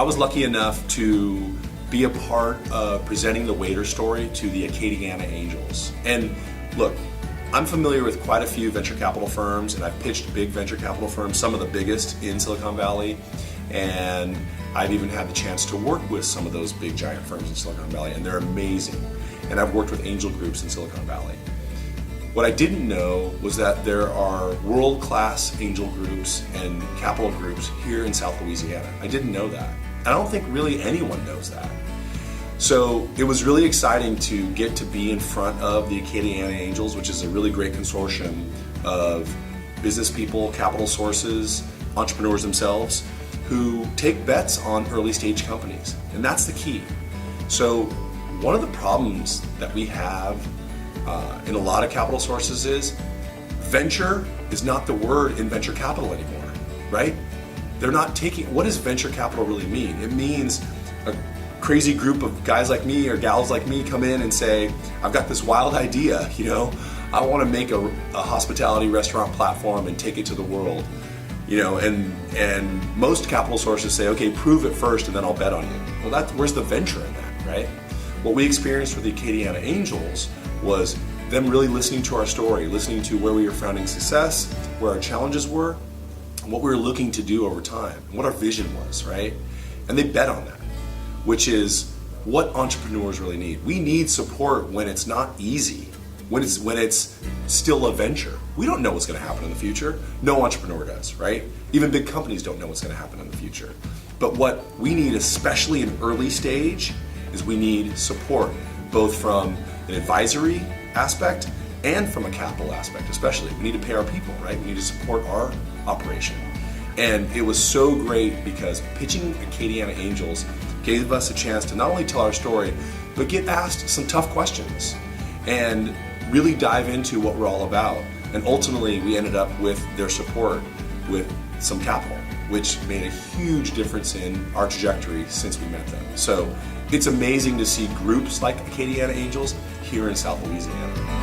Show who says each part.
Speaker 1: I was lucky enough to be a part of presenting the Waitr story to the Acadiana Angels. And look, I'm familiar with quite a few venture capital firms, and I've pitched big venture capital firms, some of the biggest in Silicon Valley, and I've even had the chance to work with some of those big giant firms in Silicon Valley, and they're amazing. And I've worked with angel groups in Silicon Valley. What I didn't know was that there are world-class angel groups and capital groups here in South Louisiana. I didn't know that. I don't think really anyone knows that. So it was really exciting to get to be in front of the Acadiana Angels, which is a really great consortium of business people, capital sources, entrepreneurs themselves, who take bets on early stage companies. And that's the key. So one of the problems that we have in a lot of capital sources is venture is not the word in venture capital anymore, right? They're not taking, what does venture capital really mean? It means a crazy group of guys like me or gals like me come in and say, I've got this wild idea, I want to make a hospitality restaurant platform and take it to the world, and most capital sources say, okay, prove it first and then I'll bet on you. Well, where's the venture in that, right? What we experienced with the Acadiana Angels was them really listening to our story, listening to where we were finding success, where our challenges were, and what we were looking to do over time, and what our vision was, right? And they bet on that, which is what entrepreneurs really need. We need support when it's not easy, when it's still a venture. We don't know what's going to happen in the future. No entrepreneur does, right? Even big companies don't know what's going to happen in the future. But what we need, especially in early stage, is we need support, both from an advisory aspect and from a capital aspect, especially. We need to pay our people, right? We need to support our operation. And it was so great because pitching Acadiana Angels gave us a chance to not only tell our story, but get asked some tough questions and really dive into what we're all about. And ultimately, we ended up with their support with some capital, which made a huge difference in our trajectory since we met them. So it's amazing to see groups like Acadiana Angels here in South Louisiana.